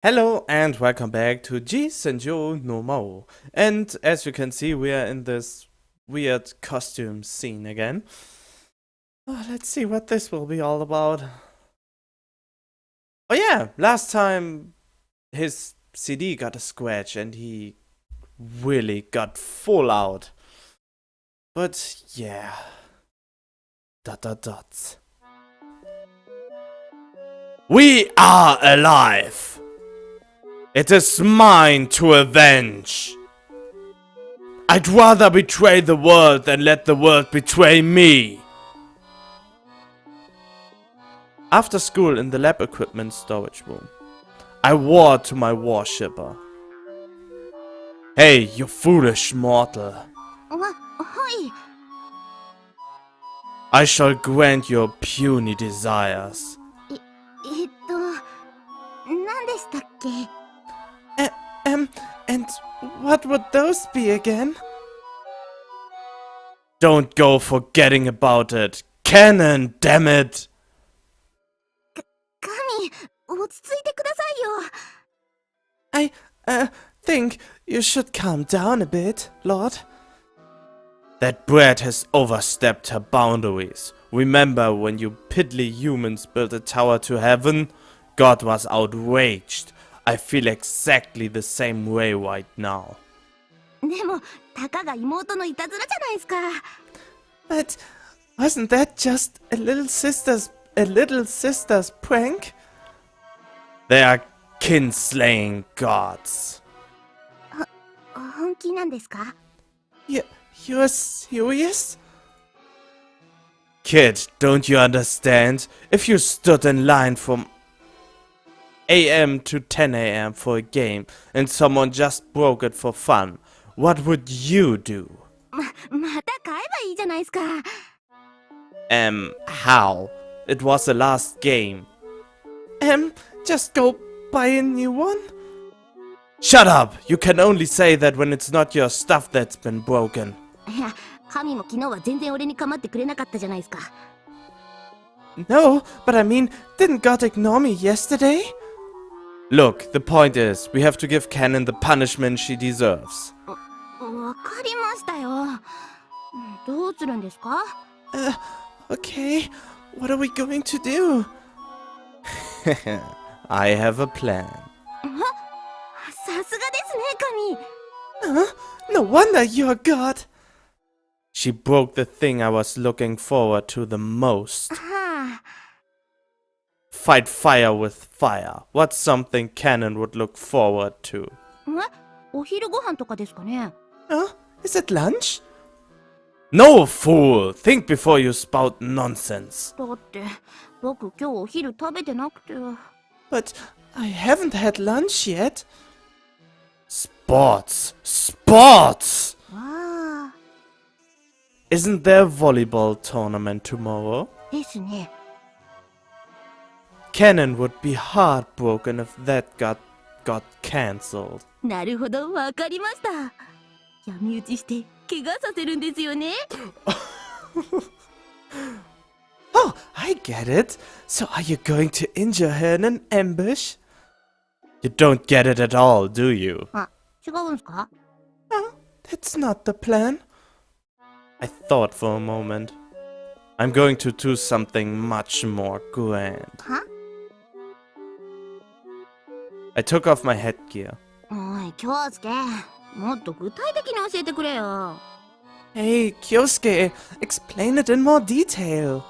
Hello and welcome back to G-Senjou no Maou. And as you can see, we are in this weird costume scene again. Oh, let's see what this will be all about. Oh yeah, last time his CD got a scratch and he really got full out. But yeah. ... We are alive! It is mine to avenge! I'd rather betray the world than let the world betray me! After school in the lab equipment storage room, I war to my worshipper. Hey, you foolish mortal. I shall grant your puny desires. 何でしたっけ? And what would those be again? Don't go forgetting about it. Cannon, damn it! 神、落ち着いてくださいよ。I think you should calm down a bit, Lord. That brat has overstepped her boundaries. Remember when you piddly humans built a tower to heaven? God was outraged. I feel exactly the same way right now. でも、たかが妹のいたずらじゃないですか。But wasn't that just a little sister's prank? They are kin-slaying gods. 本気なんですか? You're serious? Kid, don't you understand? If you stood in line from AM to 10 AM for a game and someone just broke it for fun, what would you do? また買えばいいじゃないですか。How? It was the last game. Just go buy a new one? Shut up! You can only say that when it's not your stuff that's been broken. いや、神も昨日は全然俺に構ってくれなかったじゃないですか。No, but I mean, didn't God ignore me yesterday? Look, the point is, we have to give Cannon the punishment she deserves. わかりましたよ。どうするんですか? Okay, what are we going to do? I have a plan. さすがですね、神。No wonder you're God. She broke the thing I was looking forward to the most. Fight fire with fire. What's something Cannon would look forward to? お昼ご飯とかですかね? Is it lunch? No, fool! Think before you spout nonsense. だって、僕今日お昼食べてなくて。But I haven't had lunch yet. Sports! Sports! Isn't there a volleyball tournament tomorrow? ですね。Cannon would be heartbroken if that got cancelled. なるほど、わかりました。闇討ちして怪我させるんですよね。Oh, I get it. So are you going to injure her in an ambush? You don't get it at all, do you? 違うんすか? That's not the plan. I thought for a moment. I'm going to do something much more grand. I took off my headgear. おい、京介。もっと具体的に教えてくれよ。Hey, Kyosuke, explain it in more detail.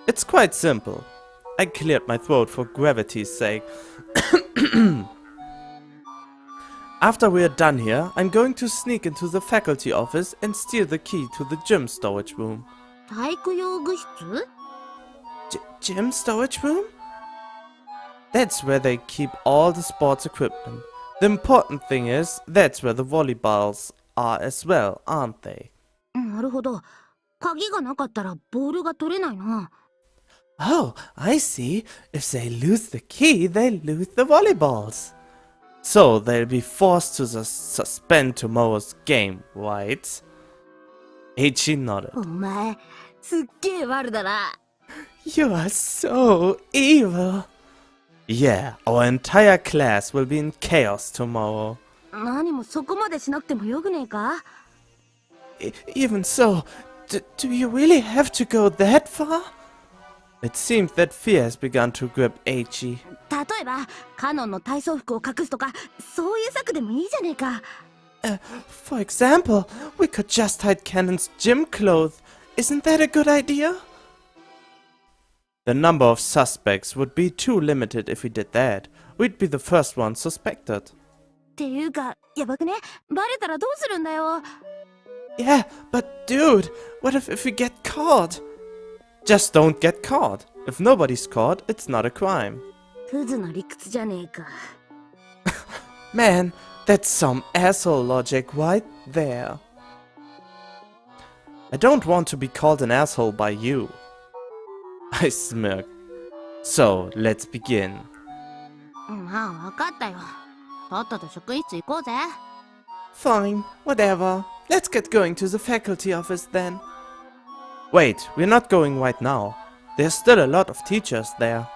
It's quite simple. I cleared my throat for gravity's sake. After we're done here, I'm going to sneak into the faculty office and steal the key to the gym storage room. 体育用具室? Gym storage room? That's where they keep all the sports equipment. The important thing is, that's where the volleyballs are as well, aren't they? なるほど。鍵がなかったらボールが取れないな。Oh, I see. If they lose the key, they lose the volleyballs. So they'll be forced to suspend tomorrow's game, right? Ichi nodded. お前、すっげえ悪だな。You are so evil. Yeah, our entire class will be in chaos tomorrow. 何もそこまでしなくてもよくねえか？ Even so, do you really have to go that far? It seems that fear has begun to grip Eiichi. 例えばカノンの体操服を隠すとかそういう策でもいいじゃねえか。 For example, we could just hide Cannon's gym clothes. Isn't that a good idea? The number of suspects would be too limited if we did that. We'd be the first ones suspected. っていうかやばくね？バレたらどうするんだよ。 Yeah, but dude, what if we get caught? Just don't get caught. If nobody's caught, it's not a crime. クズな理屈じゃねえか。 Man, that's some asshole logic right there. I don't want to be called an asshole by you. I smirk. So, let's begin. まあわかったよ。とっとと職員室行こうぜ。 Fine, whatever. Let's get going to the faculty office then. Wait, we're not going right now. There's still a lot of teachers there.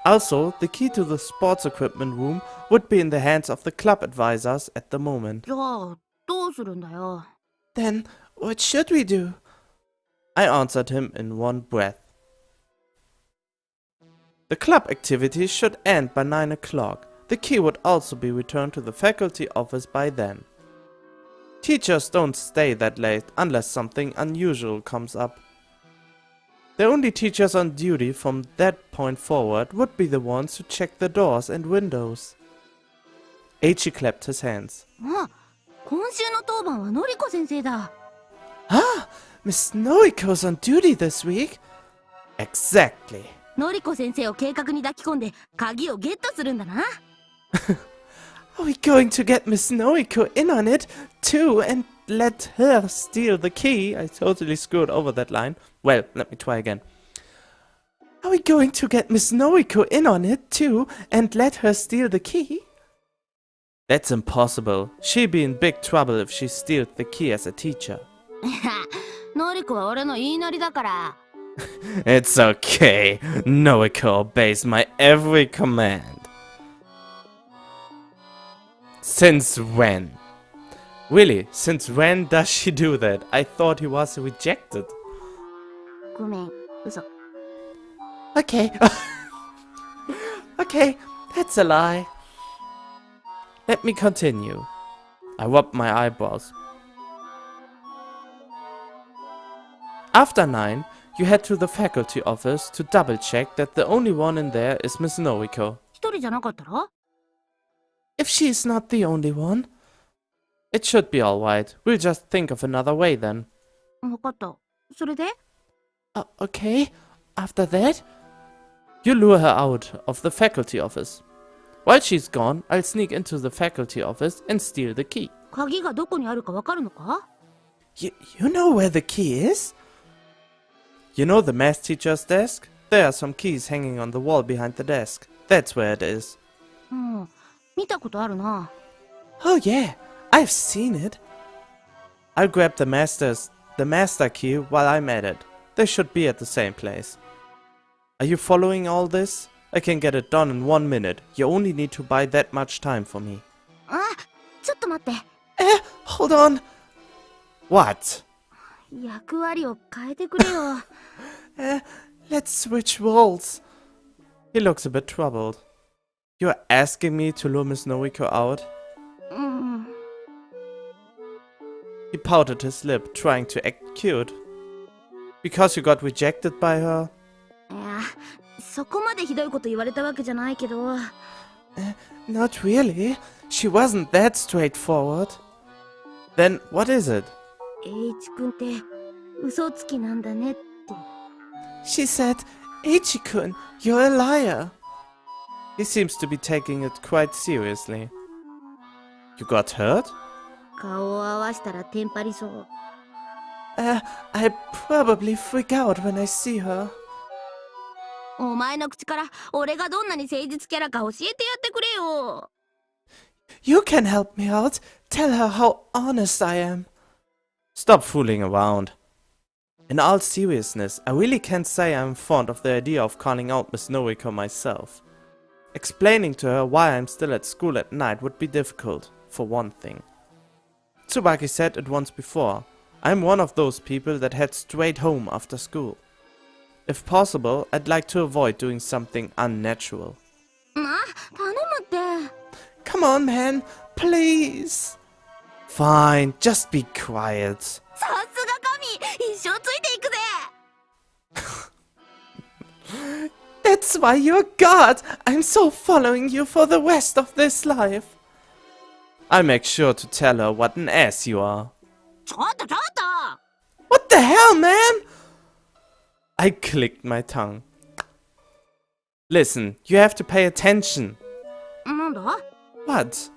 Also, the key to the sports equipment room would be in the hands of the club advisors at the moment. じゃあどうするんだよ。 Then, what should we do? I answered him in one breath. The club activities should end by 9 o'clock. The key would also be returned to the faculty office by then. Teachers don't stay that late unless something unusual comes up. The only teachers on duty from that point forward would be the ones who check the doors and windows. Eiichi clapped his hands. あ、今週の当番はのりこ先生だ。 Ah, Miss Noriko's on duty this week? Exactly. のりこ先生を計画に抱き込んで鍵をゲットするんだな。 Are we going to get Miss Noriko in on it, too, and let her steal the key? I totally screwed over that line. Well, let me try again. Are we going to get Miss Noriko in on it, too, and let her steal the key? That's impossible. She'd be in big trouble if she steals the key as a teacher. のりこは俺の言いなりだから。 It's okay. Noriko obeys my every command. Since when? Really, since when does she do that? I thought he was rejected. ごめん、嘘。 Okay. Okay, that's a lie. Let me continue. I rubbed my eyebrows. After 9, you head to the faculty office to double check that the only one in there is Miss Noriko. 一人じゃなかったら？ If she's not the only one, it should be alright. We'll just think of another way then. わかった。それで？ Okay, after that, you lure her out of the faculty office. While she's gone, I'll sneak into the faculty office and steal the key. 鍵がどこにあるかわかるのか？ You know where the key is? You know the math teacher's desk? There are some keys hanging on the wall behind the desk. That's where it is. うん、見たことあるな。 Oh yeah, I've seen it. I'll grab the master key while I'm at it. They should be at the same place. Are you following all this? I can get it done in 1 minute. You only need to buy that much time for me. あ、ちょっと待って。 Hold on. What? 役割を変えてくれよ。 Let's switch roles. He looks a bit troubled. You're asking me to lure Miss Noriko out? うん。 He pouted his lip, trying to act cute. Because you got rejected by her? いや、そこまでひどいこと言われたわけじゃないけど。 Not really. She wasn't that straightforward. Then what is it? 栄一くんって嘘つきなんだねって。 She said, Eiichi-kun, you're a liar. He seems to be taking it quite seriously. You got hurt? 顔を合わしたらテンパりそう。 I probably freak out when I see her. お前の口から俺がどんなに誠実キャラか教えてやってくれよ。 You can help me out. Tell her how honest I am. Stop fooling around. In all seriousness, I really can't say I'm fond of the idea of calling out Miss Noriko myself. Explaining to her why I'm still at school at night would be difficult, for one thing. Tsubaki said it once before. I'm one of those people that head straight home after school. If possible, I'd like to avoid doing something unnatural. 頼むって。 Come on, man, please. Fine, just be quiet. さすが神、一生ついていくぜ。 That's why you're God. I'm so following you for the rest of this life. I'll make sure to tell her what an ass you are. ちょっとちょっと。 What the hell, man? I clicked my tongue. Listen, you have to pay attention. なんだ？ What?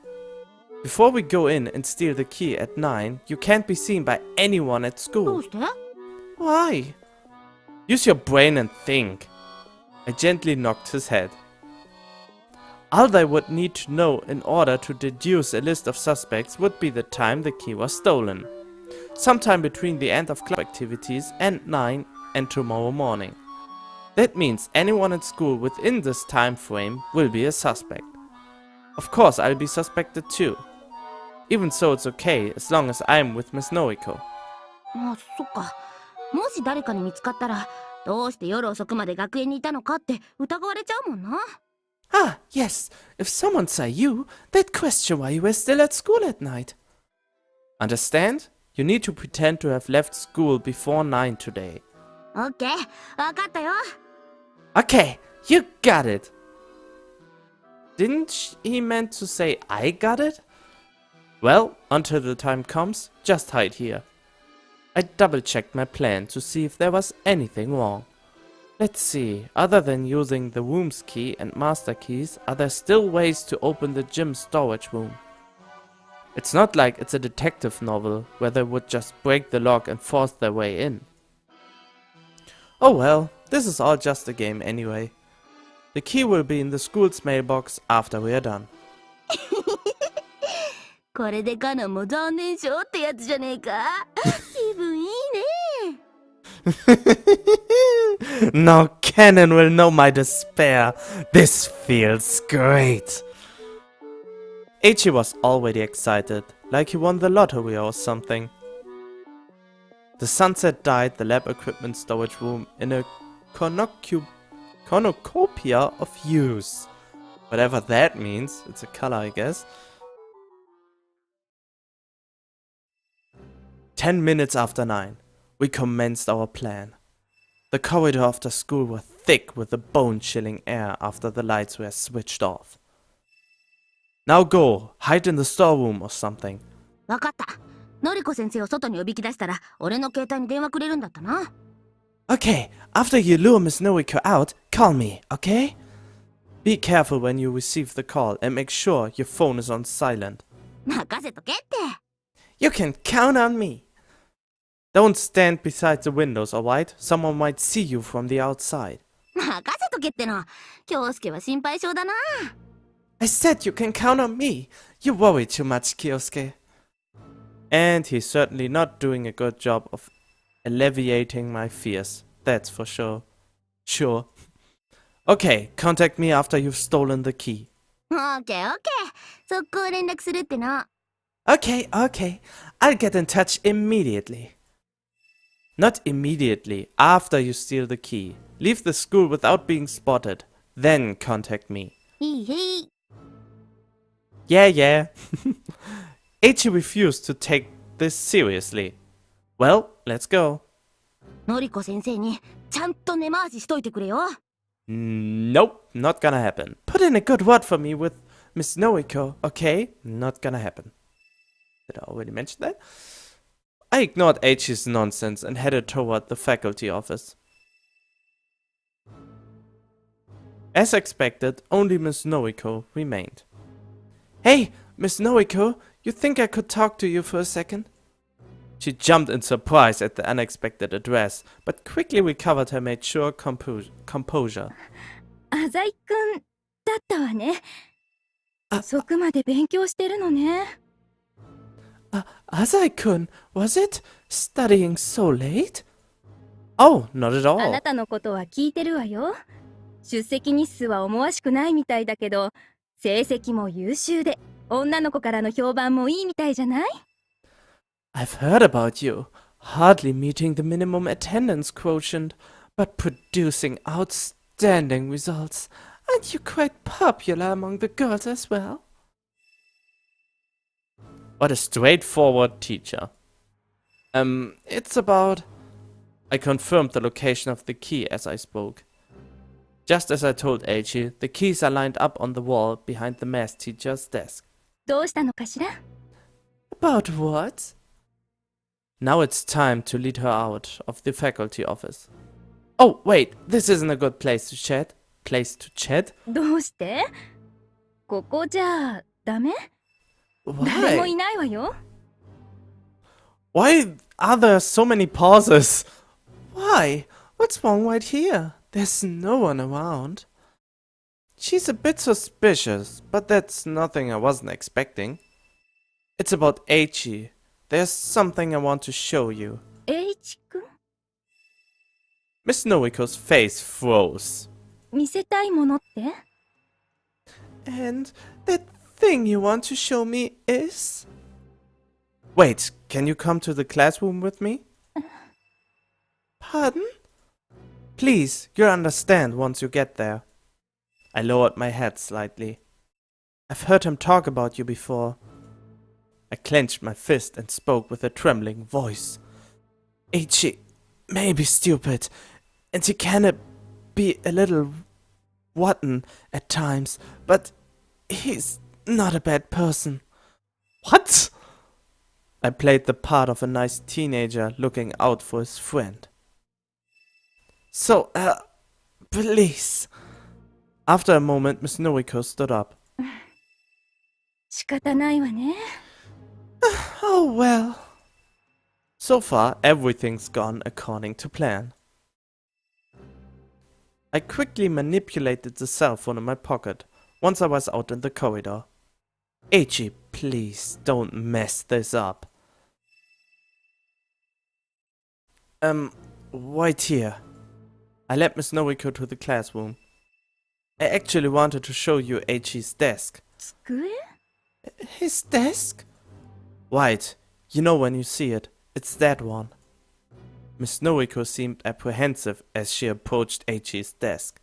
Before we go in and steal the key at 9, you can't be seen by anyone at どう school. して？ Why? Use your brain and think. I gently knocked his head. All they would need to know in order to deduce a list of suspects would be the time the key was stolen. Sometime between the end of club activities and 9 and tomorrow morning. That means anyone at school within this time frame will be a suspect. Of course, I'll be suspected too. Even so, it's okay as long as I'm with Miss Noriko. あ、そっか。もし誰かに見つかったら、どうして夜遅くまで学園にいたのかって疑われちゃうもんな。Ah, yes. If someone saw you, they'd question why you were still at school at night. Understand? You need to pretend to have left school before 9 today. オッケー、わかったよ。 Okay, you got it. Didn't he meant to say I got it? Well, until the time comes, just hide here. I double-checked my plan to see if there was anything wrong. Let's see, other than using the room's key and master keys, are there still ways to open the gym storage room? It's not like it's a detective novel, where they would just break the lock and force their way in. Oh well, this is all just a game anyway. The key will be in the school's mailbox after we are done. これでカノンも残念賞ってやつじゃねえか。気分いいね。 Now Canon will know my despair. This feels great. Eiichi was already excited, like he won the lottery or something. The sunset dyed the lab equipment storage room in a cornucopia of hues. Whatever that means, it's a color, I guess. 10 minutes after 9, we commenced our plan. The corridor of the school was thick with the bone-chilling air after the lights were switched off. Now go, hide in the storeroom or something. わかった。のりこ先生を外におびき出したら、俺の携帯に電話くれるんだったな。 Okay, after you lure Miss Noriko out, call me, okay? Be careful when you receive the call and make sure your phone is on silent. 任せとけって。 You can count on me. Don't stand beside the windows, alright? Someone might see you from the outside. 任せとけっての。京介は心配性だな。 I said you can count on me. You worry too much, Kyosuke. And he's certainly not doing a good job of alleviating my fears. That's for sure. Sure. Okay, contact me after you've stolen the key. オッケーオッケー。速攻連絡するっての。 Okay, okay. I'll get in touch immediately. Not immediately, after you steal the key. Leave the school without being spotted. Then contact me. いいへい。 Yeah, yeah. Eiichi refused to take this seriously. Well, let's go. のりこ先生にちゃんと根回ししといてくれよ。 Nope, not gonna happen. Put in a good word for me with Miss Noriko, okay? Not gonna happen. Did I already mention that? I ignored Eiichi's nonsense and headed toward the faculty office. As expected, only Miss Noriko remained. Hey, Miss Noriko, you think I could talk to you for a second? She jumped in surprise at the unexpected address, but quickly recovered her mature composure. 浅井くんだったわね。遅くまで勉強してるのね。Asai-kun, was it? Studying so late? Oh, not at あな all. たのことは聞いてるわよ。出席日数は思わしくないみたいだけど、成績も優秀で、女の子からの評判もいいみたいじゃない？ I've heard about you. Hardly meeting the minimum attendance quotient, but producing outstanding results. Aren't you quite popular among the girls as well? What a straightforward teacher. It's about... I confirmed the location of the key as I spoke. Just as I told Eiichi, the keys are lined up on the wall behind the math teacher's desk. どうしたのかしら？ About what? Now it's time to lead her out of the faculty office. Oh, wait, this isn't a good place to chat.どうして？ここじゃダメ？誰もい Why? ないわよ。 Why are there so many pauses? Why? What's wrong right here? There's no one around. She's a bit suspicious, but that's nothing I wasn't expecting. It's about Eiichi. There's something I want to show you. H 君？ Miss Noriko's face froze. 見せたいものって？ And that thing you want to show me is... Wait, can you come to the classroom with me? Pardon? Please, you'll understand once you get there. I lowered my head slightly. I've heard him talk about you before. I clenched my fist and spoke with a trembling voice. Eiichi may be stupid, and he can be a little rotten at times, but he's not a bad person. What? I played the part of a nice teenager looking out for his friend. So, please. After a moment, Miss Noriko stood up. 仕方ないわね。 Oh well. So far, everything's gone according to plan. I quickly manipulated the cell phone in my pocket once I was out in the corridor. Eiichi, please don't mess this up. Wait here. I led Miss Noriko to the classroom. I actually wanted to show you Eiichi's desk. 机？ His desk? Right, you know when you see it. It's that one. Miss Noriko seemed apprehensive as she approached Eiichi's desk.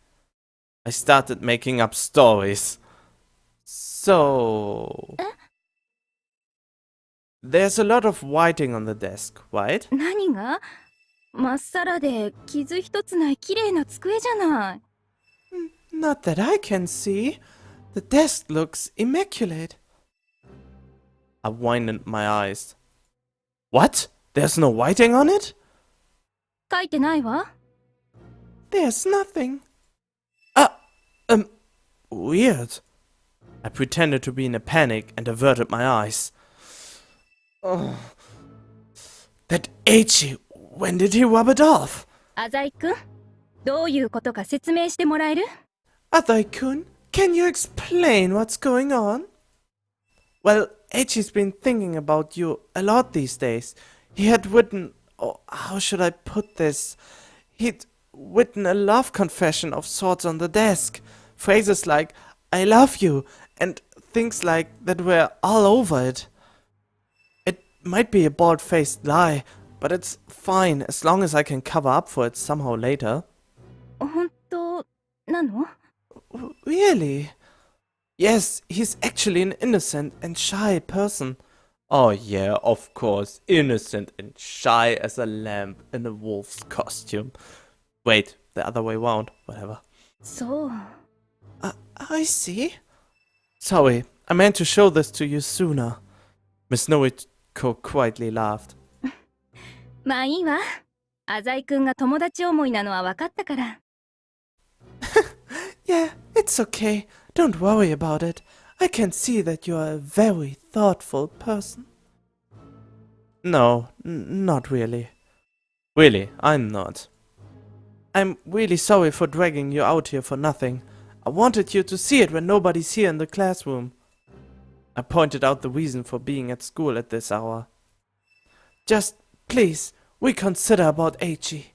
I started making up stories. So... There's a lot of writing on the desk, right? 何が？まっさらで傷一つない綺麗な机じゃない。 Not that I can see. The desk looks immaculate. I widened my eyes. What? There's no writing on it? 書いてないわ。 There's nothing. Weird. I pretended to be in a panic and averted my eyes. Oh. That Eiichi, when did he rub it off? 浅井くん、どういうことか説明してもらえる？ Adai-kun, can you explain what's going on? Well, Eiichi's been thinking about you a lot these days. He had written... Oh, how should I put this? He'd written a love confession of sorts on the desk. Phrases like, I love you, and things like that were all over it. It might be a bald-faced lie, but it's fine as long as I can cover up for it somehow later. 本当なの？ Really? Yes, he's actually an innocent and shy person. Oh yeah, of course, innocent and shy as a lamb in a wolf's costume. Wait, the other way around, whatever. そう。 I see. Sorry, I meant to show this to you sooner. Miss Noriko quietly laughed. まあいいわ。浅井くんが友達思いなのは分かったから。 Yeah, it's okay. Don't worry about it. I can see that you are a very thoughtful person. No, not really. Really, I'm not. I'm really sorry for dragging you out here for nothing. I wanted you to see it when nobody's here in the classroom. I pointed out the reason for being at school at this hour. Just, please, reconsider about Eiichi.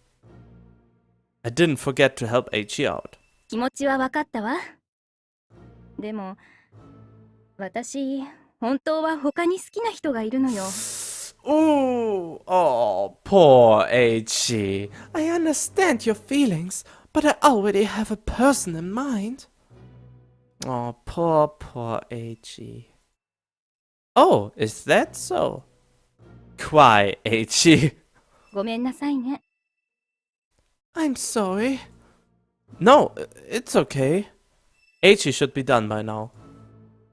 I didn't forget to help Eiichi out. 気持ちは分かったわ。でも、私、本当は他に好きな人がいるのよ。Ooh, oh, poor H. I understand your feelings, but I already have a person in mind. Oh, poor H. Oh, is that so? Why, H? ごめんなさいね。I'm sorry. No, it's okay. H should be done by now.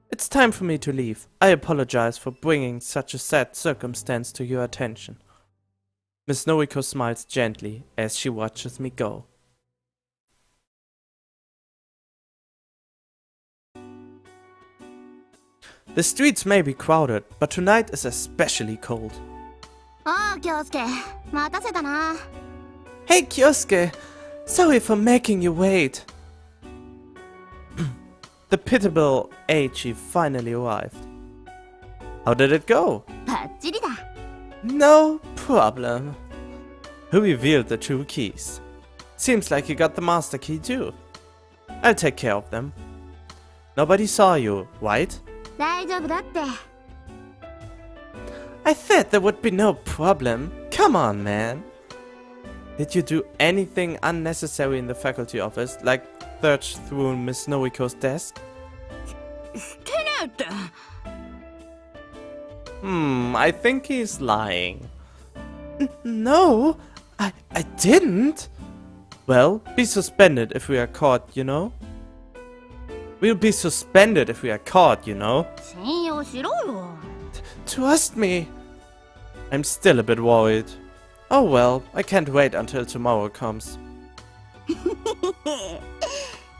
It's time for me to leave. I apologize for bringing such a sad circumstance to your attention. Miss Noriko smiles gently as she watches me go. The streets may be crowded, but tonight is especially cold. ああ、京介、待たせたな。Hey Kyosuke! Sorry for making you wait. The pitiable Eiichi finally arrived. How did it go? バッチリだ。No problem. Who revealed the two keys? Seems like you got the master key too. I'll take care of them. Nobody saw you, right? 大丈夫だって。I said there would be no problem. Come on, man. Did you do anything unnecessary in the faculty office, like search through Miss Noriko's desk? してねえって。I think he's lying. No, I didn't. Well, be suspended if we are caught, you know? We'll be suspended if we are caught, you know? 信用しろよ。Trust me. I'm still a bit worried. Oh well, I can't wait until tomorrow comes.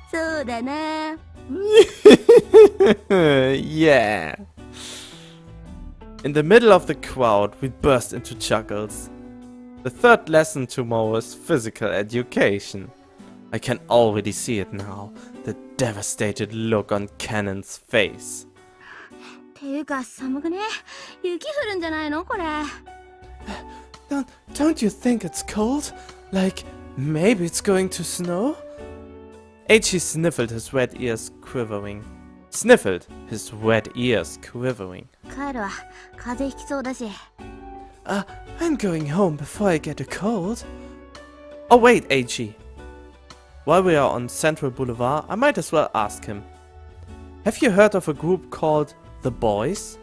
そうだな。Yeah. In the middle of the crowd, we burst into chuckles. The third lesson tomorrow is physical education. I can already see it now, the devastated look on Cannon's face. ていうか寒くね。雪降るんじゃないのこれ。Don't you think it's cold? Like, maybe it's going to snow? Eiichi sniffled his wet ears quivering.帰るわ。風邪ひきそうだし。I'm going home before I get a cold. Oh wait, Eiichi. While we are on Central Boulevard, I might as well ask him. Have you heard of a group called The Boys?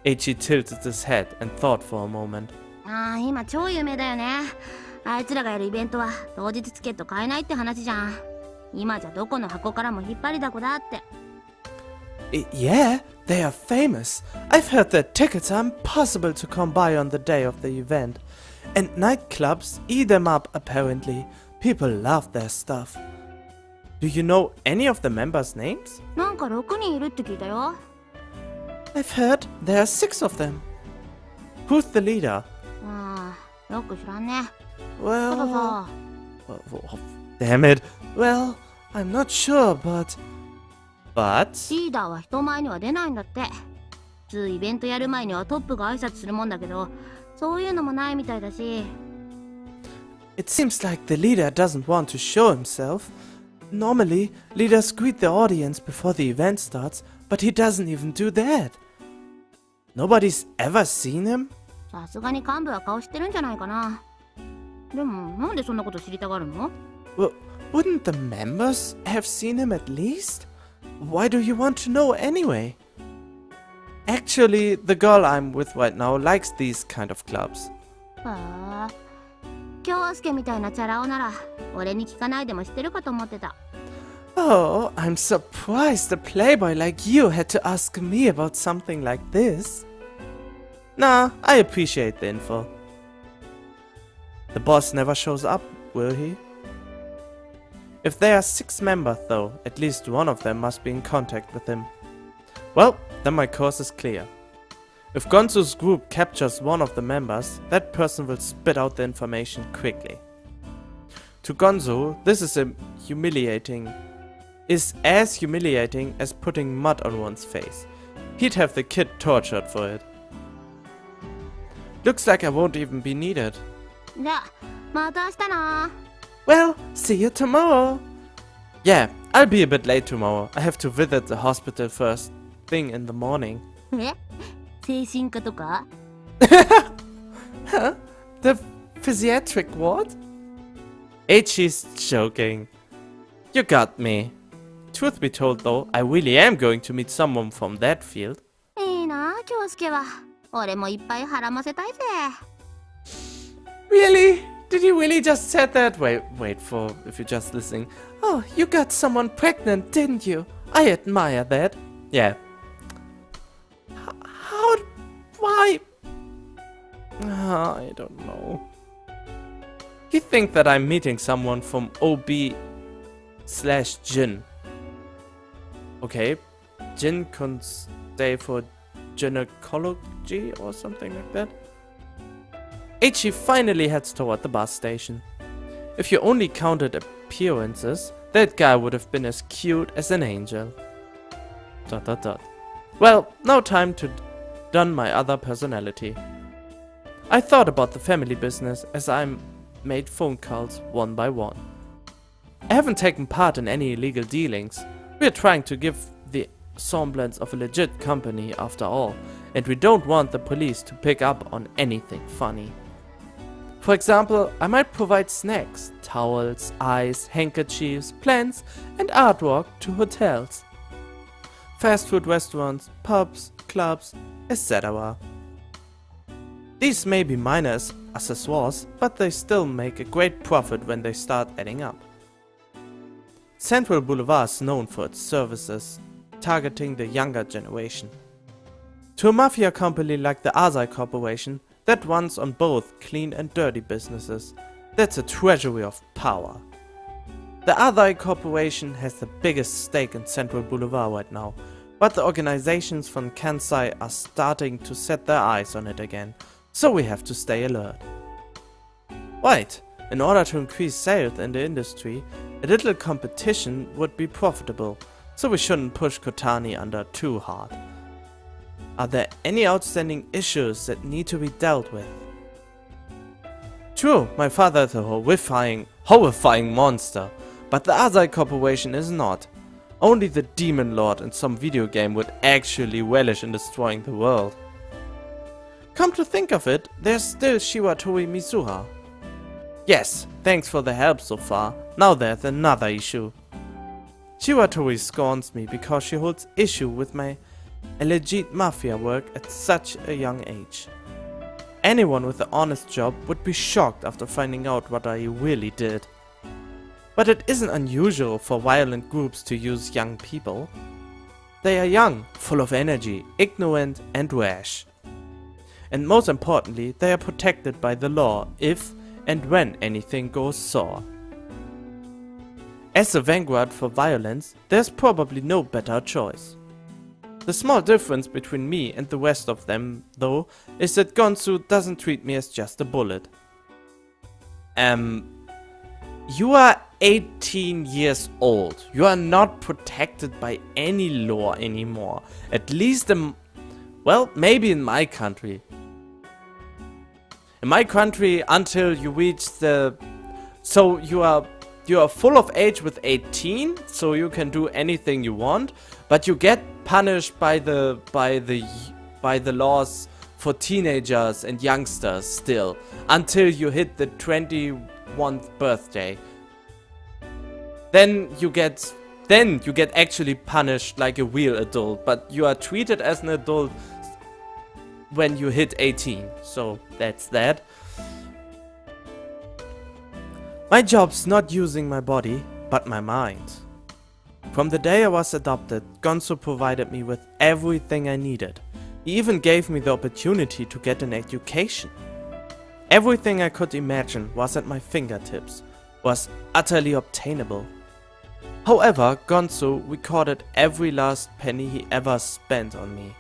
Eiichi tilted his head and thought for a moment. ああ、今超有名だよね。あいつらがやるイベントは当日チケット買えないって話じゃん。今じゃどこの箱からも引っ張りだこだって。Yeah, they are famous. I've heard that tickets are impossible to come by on the day of the event. And nightclubs eat them up, apparently. People love their stuff. Do you know any of the members' names? なんか6人いるって聞いたよ。I've heard there are 6 of them. Who's the leader? ああ、よく知らんね。ただ Well... さ、Damn it. Well, I'm not sure, but... リーダーは人前には出ないんだって。普通イベントやる前にはトップが挨拶するもんだけど、そういうのもないみたいだし。It seems like the leader doesn't want to show himself. Normally, leaders greet the audience before the event starts, but he doesn't even do that. Nobody's ever seen him? さすがに幹部は顔知ってるんじゃないかな。でも、なんでそんなこと知りたがるの？ Well, wouldn't the members have seen him at least? Why do you want to know anyway? Actually, the girl I'm with right now likes these kind of clubs. へえ。京介みたいなチャラ男なら、俺に聞かないでも知ってるかと思ってた。Oh, I'm surprised a playboy like you had to ask me about something like this. Nah, I appreciate the info. The boss never shows up, will he? If there are 6 members though, at least one of them must be in contact with him. Well, then my course is clear. If Gonzo's group captures one of the members, that person will spit out the information quickly. To Gonzo, this is as humiliating as putting mud on one's face. He'd have the kid tortured for it. Looks like I won't even be needed. じゃあ、また明日な。Well, see you tomorrow. Yeah, I'll be a bit late tomorrow. I have to visit the hospital first thing in the morning. え、精神科とか？ Huh? The physiatric ward? Eiichi's joking. You got me. Truth be told though, I really am going to meet someone from that field. いいな、京介は。俺もいっぱい絡ませたいぜ。Really? Did you really just said that? Wait for if you're just listening. Oh, you got someone pregnant, didn't you? I admire that. Yeah. How? Why? I don't know. You think that I'm meeting someone from OB/Jin. Okay. Jin can stay for gynecology or something like that. Eiichi finally heads toward the bus station. If you only counted appearances, that guy would have been as cute as an angel. ... Well, now time to don my other personality. I thought about the family business as I made phone calls one by one. I haven't taken part in any illegal dealings. We're trying to give the semblance of a legit company after all, and we don't want the police to pick up on anything funny. For example, I might provide snacks, towels, ice, handkerchiefs, plants, and artwork to hotels, fast food restaurants, pubs, clubs, etc. These may be minor accessoires, but they still make a great profit when they start adding up. Central Boulevard is known for its services, targeting the younger generation. To a mafia company like the Azai Corporation, that runs on both clean and dirty businesses, that's a treasury of power. The Azai Corporation has the biggest stake in Central Boulevard right now, but the organizations from Kansai are starting to set their eyes on it again, so we have to stay alert. Right, in order to increase sales in the industry, a little competition would be profitable, so we shouldn't push Kotani under too hard. Are there any outstanding issues that need to be dealt with? True, my father is a horrifying monster, but the Azai Corporation is not. Only the Demon Lord in some video game would actually relish in destroying the world. Come to think of it, there's still Shiwatori Mizuha. Yes, thanks for the help so far. Now there's another issue. Shiwatori scorns me because she holds issue with my alleged mafia work at such a young age. Anyone with an honest job would be shocked after finding out what I really did. But it isn't unusual for violent groups to use young people. They are young, full of energy, ignorant and rash. And most importantly, they are protected by the law if and when anything goes sour. As a vanguard for violence, there's probably no better choice. The small difference between me and the rest of them, though, is that Gonsu doesn't treat me as just a bullet. You are 18 years old. You are not protected by any law anymore. At least well, maybe in my country. In my country, until you reach the... So you are full of age with 18, so you can do anything you want, but you get punished by the laws for teenagers and youngsters still, until you hit the 21st birthday. Then you get actually punished like a real adult, but you are treated as an adult when you hit 18. So that's that. My job's not using my body, but my mind. From the day I was adopted, Gonzo provided me with everything I needed. He even gave me the opportunity to get an education. Everything I could imagine was at my fingertips, was utterly obtainable. However, Gonzo recorded every last penny he ever spent on me.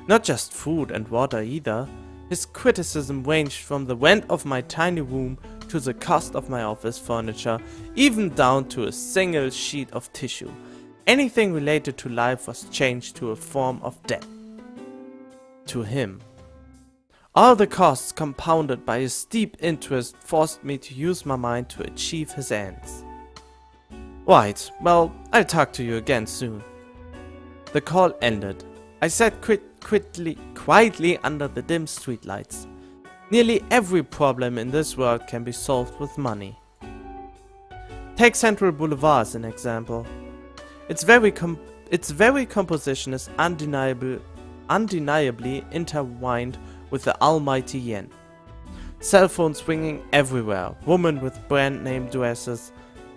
Not just food and water either. His criticism ranged from the rent of my tiny room to the cost of my office furniture, even down to a single sheet of tissue. Anything related to life was changed to a form of debt. To him. All the costs compounded by a steep interest forced me to use my mind to achieve his ends. Right, well, I'll talk to you again soon. The call ended. I sat quietly under the dim streetlights. Nearly every problem in this world can be solved with money. Take Central Boulevard as an example. Its very composition is undeniably intertwined with the almighty yen. Cell phones swinging everywhere, women with brand name dresses.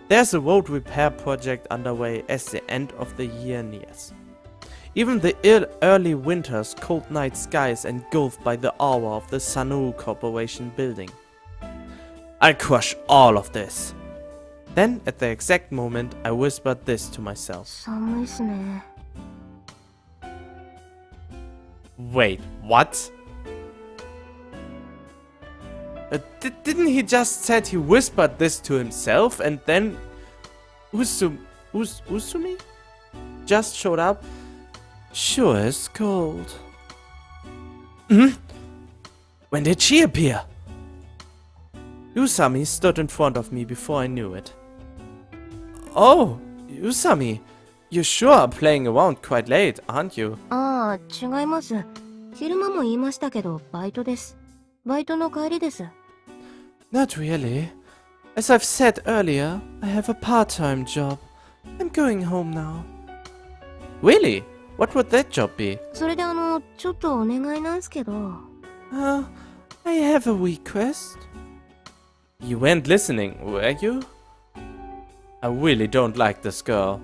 There's a road repair project underway as the end of the year nears. Even the early winter's cold night sky is engulfed by the aura of the Sanoo Corporation building. I'll crush all of this. Then, at the exact moment, I whispered this to myself. 寒いっすね。 Wait, what? Didn't he just said he whispered this to himself and then Usumi just showed up? Sure is cold. When did she appear? Usami stood in front of me before I knew it. Oh, Usami, you sure are playing around quite late, aren't you? ああ、違います。昼間も言いましたけど、バイトです。バイトの帰りです。 Not really. As I've said earlier, I have a part-time job. I'm going home now. Really? What would that job be? それでちょっとお願いなんすけど。I have a request. You weren't listening, were you? I really don't like this girl.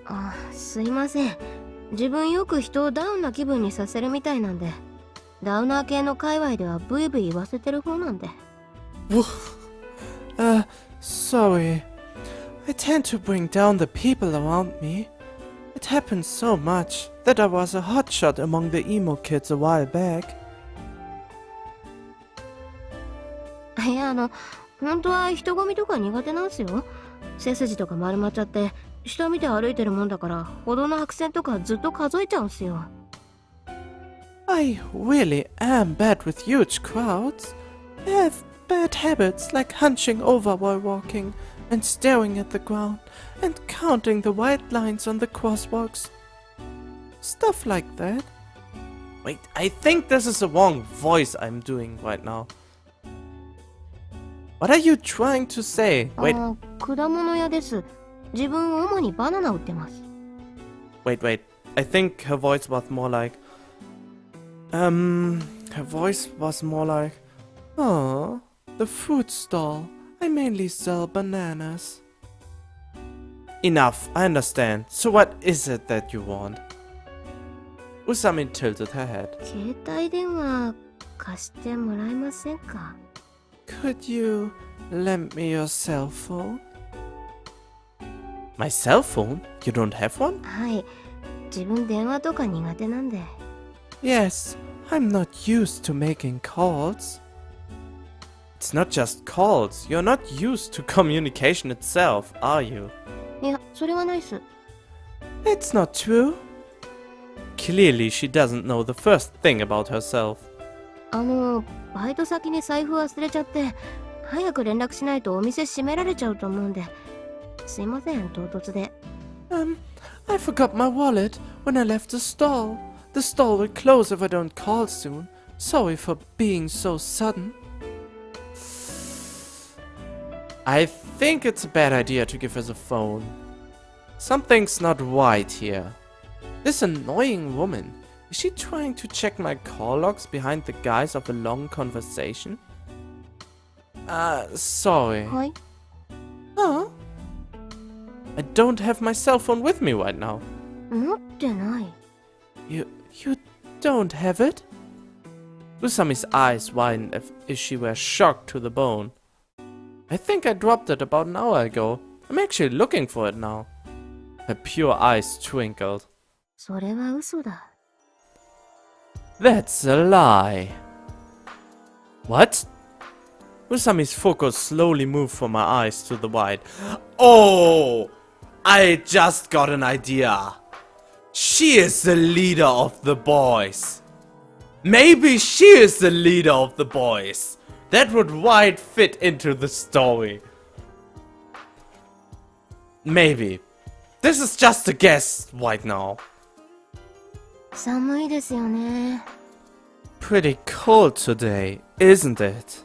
あ、すいません。自分よく人をダウンな気分にさせるみたいなんで、ダウナー系の界隈ではブイブイ言わせてる方なんで。Sorry. I tend to bring down the people around me. It happened so much that I was a hotshot among the emo kids a while back. いや、本当は人混みとか苦手なんすよ。背筋とか丸まっちゃって、下見て歩いてるもんだから、歩道の白線とかずっと数えちゃうんすよ。I really am bad with huge crowds. I have bad habits like hunching over while walking and staring at the ground and counting the white lines on the crosswalks. Stuff like that. Wait, I think this is the wrong voice I'm doing right now. What are you trying to say? Wait. 果物屋です。自分主にバナナ売ってます。Wait. I think her voice was more like... Oh, the fruit stall. I mainly sell bananas. Enough, I understand. So what is it that you want? Usami tilted her head. 携帯電話貸してもらえませんか？ Could you lend me your cell phone? My cell phone? You don't have one? はい。自分電話とか苦手なんで。Yes, I'm not used to making calls. It's not just calls. You're not used to communication itself, are you? いや、それはないっす。 It's not true. Clearly, she doesn't know the first thing about herself. バイト先に財布忘れちゃって、早く連絡しないとお店閉められちゃうと思うんで。すいません、唐突で。I forgot my wallet when I left the stall. The stall will close if I don't call soon. Sorry for being so sudden. I think it's a bad idea to give her the phone. Something's not right here. This annoying woman, is she trying to check my call logs behind the guise of a long conversation? Sorry. はい。 Huh? I don't have my cell phone with me right now. 持ってない。You don't have it? Usami's eyes widened as if she were shocked to the bone. I think I dropped it about an hour ago. I'm actually looking for it now. Her pure eyes twinkled. それは嘘だ。 That's a lie. What? Usami's focus slowly moved from my eyes to the white. Oh! I just got an idea. She is the leader of the boys. Maybe she is the leader of the boys. That would right fit into the story. Maybe. This is just a guess right now. 寒いですよね。Pretty cold today, isn't it?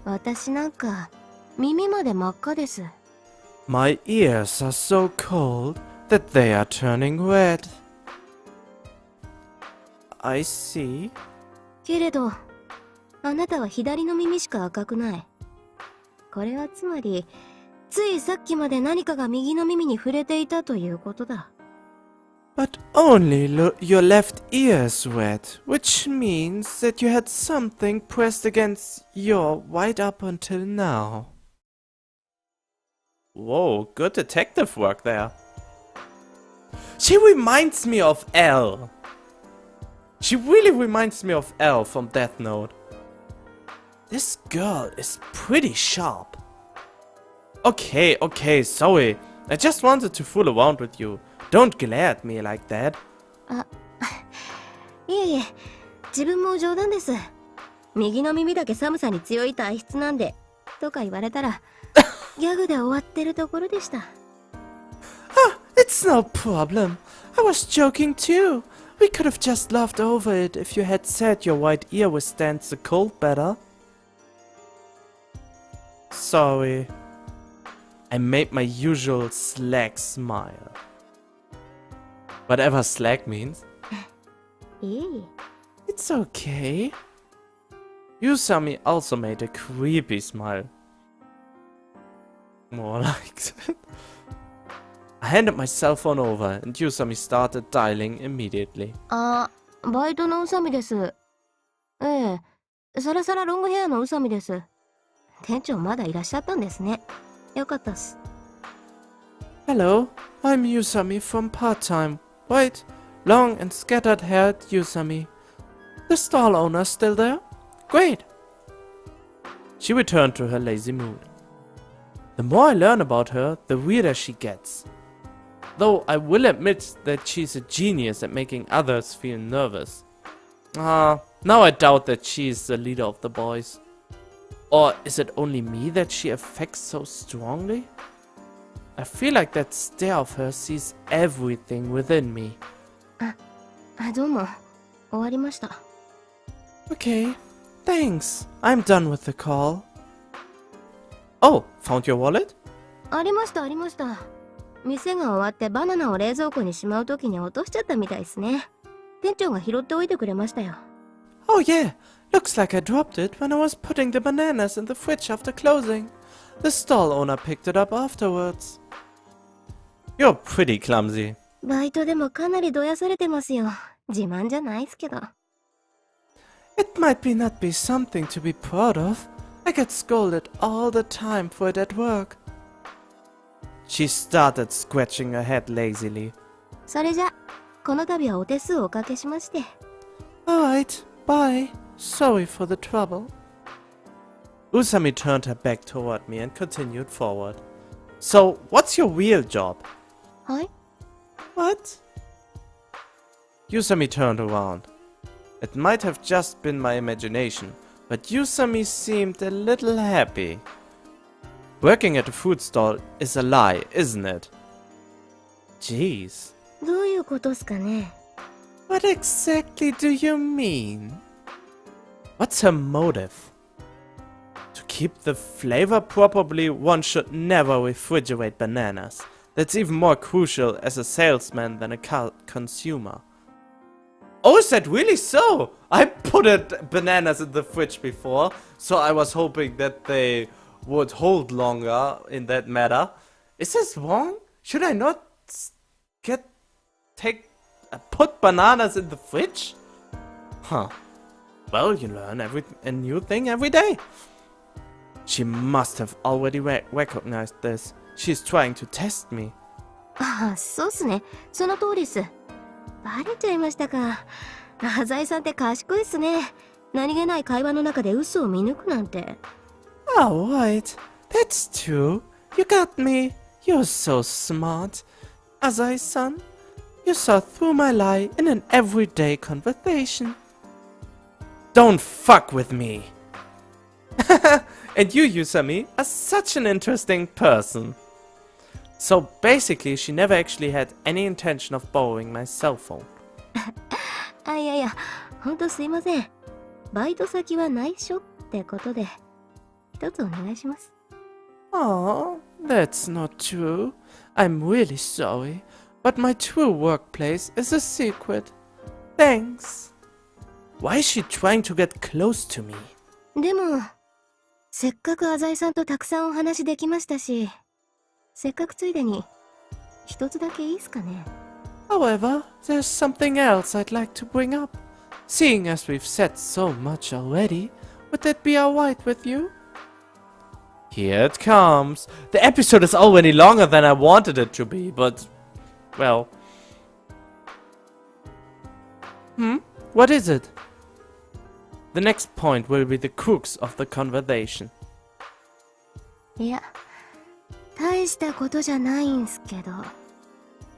私なんか耳まで真っ赤です。My ears are so cold that they are turning red. I see. けれど、あなたは左の耳しか赤くない。これはつまり、ついさっきまで何かが右の耳に触れていたということだ。But only your left ear is wet, which means that you had something pressed against your right up until now. Whoa, good detective work there. She reminds me of Elle. She really reminds me of Elle from Death Note. This girl is pretty sharp. Okay, sorry. I just wanted to fool around with you. Don't glare at me like that. いえいえ、自分も冗談です。右の耳だけ寒さに強い体質なんで、とか言われたら、ギャグで終わってるところでした。It's no problem. I was joking too. We could have just laughed over it if you had said your right ear withstands the cold better. Sorry. I made my usual slag smile. Whatever slag means. いえいえ。 It's okay. Yusami also made a creepy smile. More like that. I handed my cell phone over and Yusami started dialing immediately. バイトの宇佐美です。ええ、サラサラロングヘアの宇佐美です。店長まだいらっしゃったんですね。よかったっす。Hello, I'm Yusami from part-time. Wait, long and scattered-haired Yusami. The stall owner still there? Great. She returned to her lazy mood. The more I learn about her, the weirder she gets. Though I will admit that she's a genius at making others feel nervous. Now I doubt that she is the leader of the boys. Or is it only me that she affects so strongly? I feel like that stare of hers sees everything within me. どうも、終わりました。Okay, thanks. I'm done with the call. Oh, found your wallet? ありましたありました。店が終わってバナナを冷蔵庫にしまうときに落としちゃったみたいですね。店長が拾っておいてくれましたよ。Oh yeah, looks like I dropped it when I was putting the bananas in the fridge after closing. The stall owner picked it up afterwards. You're pretty clumsy. バイトでもかなりどやされてますよ。自慢じゃないっすけど。It might not be something to be proud of. I get scolded all the time for it at work. She started scratching her head lazily. それじゃ、この度はお手数をおかけしまして。Alright, bye. Sorry for the trouble. Usami turned her back toward me and continued forward. So, what's your real job? はい？ What? Usami turned around. It might have just been my imagination, but Usami seemed a little happy. Working at a food stall is a lie, isn't it? Jeez. どういうことっすかね。 What exactly do you mean? What's her motive? To keep the flavor? Probably one should never refrigerate bananas. That's even more crucial as a salesman than a consumer. Oh, is that really so? I put bananas in the fridge before, so I was hoping that they would hold longer in that matter. Is this wrong? Should I not put bananas in the fridge? Huh. Well, you learn a new thing every day. She must have already recognized this. She's trying to test me. ああ、そうっすね。その通りっす。バレちゃいましたか。浅井さんって賢いっすね。何気ない会話の中で嘘を見抜くなんて。Oh, right. That's true. You got me. You're so smart. Asai-san, you saw through my lie in an everyday conversation. Don't fuck with me. And you, Yusami, are such an interesting person. So basically, she never actually had any intention of borrowing my cell phone. あ、いやいや、ほんとすいません。バイト先は内緒ってことで、一つお願いします。Oh, that's not true. I'm really sorry, but my true workplace is a secret. Thanks. Why is she trying to get close to me? でも、せっかく浅井さんとたくさんお話できましたし、せっかくついでに、一つだけいいっすかね。However, there's something else I'd like to bring up. Seeing as we've said so much already, would that be alright with you? Here it comes. The episode is already longer than I wanted it to be, but... well... What is it? The next point will be the crux of the conversation. いや、大したことじゃないんすけど。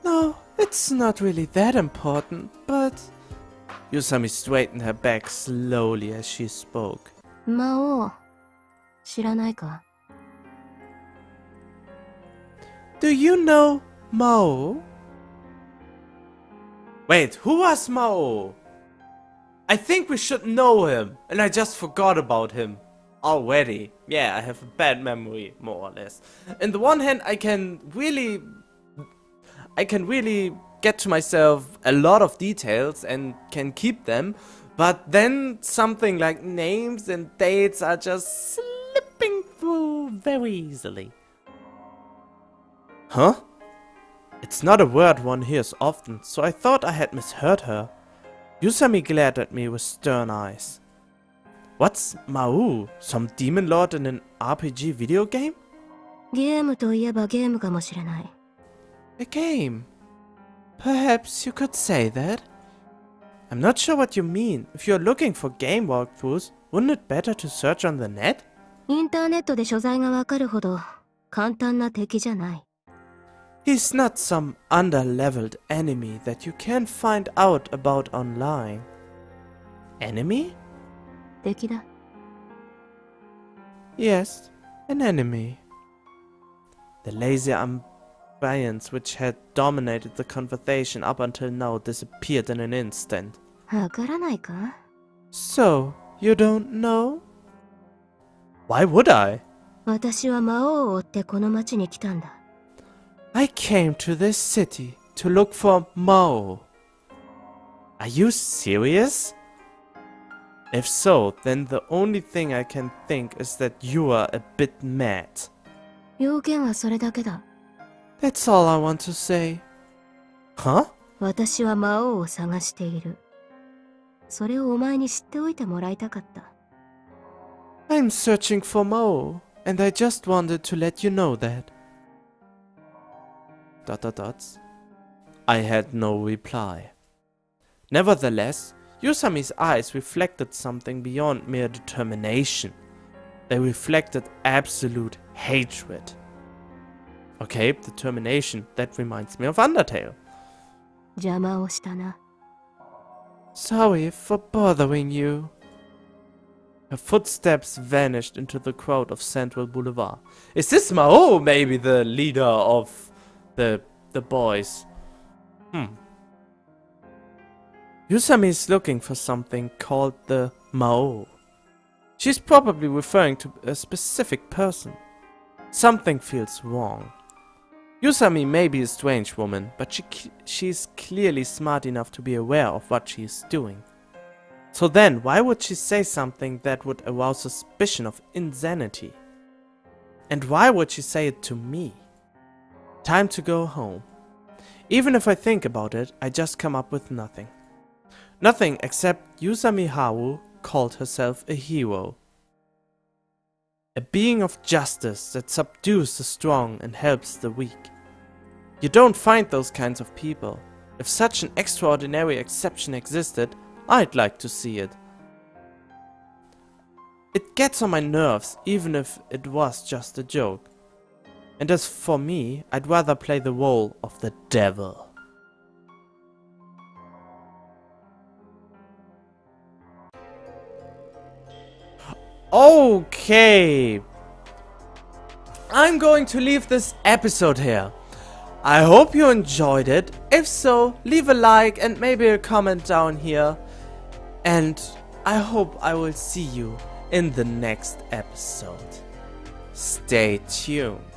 No, it's not really that important, but... Yusami straightened her back slowly as she spoke. 魔王、知らないか？ Do you know Maou? Wait, who was Maou? I think we should know him, and I just forgot about him. Already. Yeah, I have a bad memory, more or less. On the one hand, I can really get to myself a lot of details and can keep them, but then something like names and dates are just slipping through very easily. Huh? It's not a word one hears often, so I thought I had misheard her. Yusami glared at me with stern eyes. What's Maou? Some demon lord in an RPG video game? ゲームといえばゲームかもしれない。A game? Perhaps you could say that? I'm not sure what you mean. If you're looking for game walkthroughs, wouldn't it better to search on the net? インターネットで所在がわかるほど簡単な敵じゃない。He's not some under-leveled enemy that you can't find out about online. Enemy? 敵だ。Yes, an enemy. The lazy ambience which had dominated the conversation up until now disappeared in an instant. わからないか？ So, you don't know? Why would I? 私は魔王を追ってこの町に来たんだ。I came to this city to look for Maou. Are you serious? If so, then the only thing I can think is that you are a bit mad. 要件はそれだけだ。That's all I want to say. Huh? 私は魔王を探している。それをお前に知っておいてもらいたかった。I'm searching for Maou, and I just wanted to let you know that. ... I had no reply. Nevertheless, Yusami's eyes reflected something beyond mere determination. They reflected absolute hatred. Okay, determination, that reminds me of Undertale. 邪魔をしたな。Sorry for bothering you. Her footsteps vanished into the crowd of Central Boulevard. Is this Maou maybe the leader of the boys? Yusami is looking for something called the Maou. She's probably referring to a specific person. Something feels wrong. Yusami may be a strange woman, but she's clearly smart enough to be aware of what she's doing. So then, why would she say something that would arouse suspicion of insanity? And why would she say it to me? Time to go home. Even if I think about it, I just come up with nothing. Nothing except Yusami Haru called herself a hero. A being of justice that subdues the strong and helps the weak. You don't find those kinds of people. If such an extraordinary exception existed, I'd like to see it. It gets on my nerves, even if it was just a joke. And as for me, I'd rather play the role of the devil. Okay, I'm going to leave this episode here. I hope you enjoyed it. If so, leave a like and maybe a comment down here. And I hope I will see you in the next episode. Stay tuned.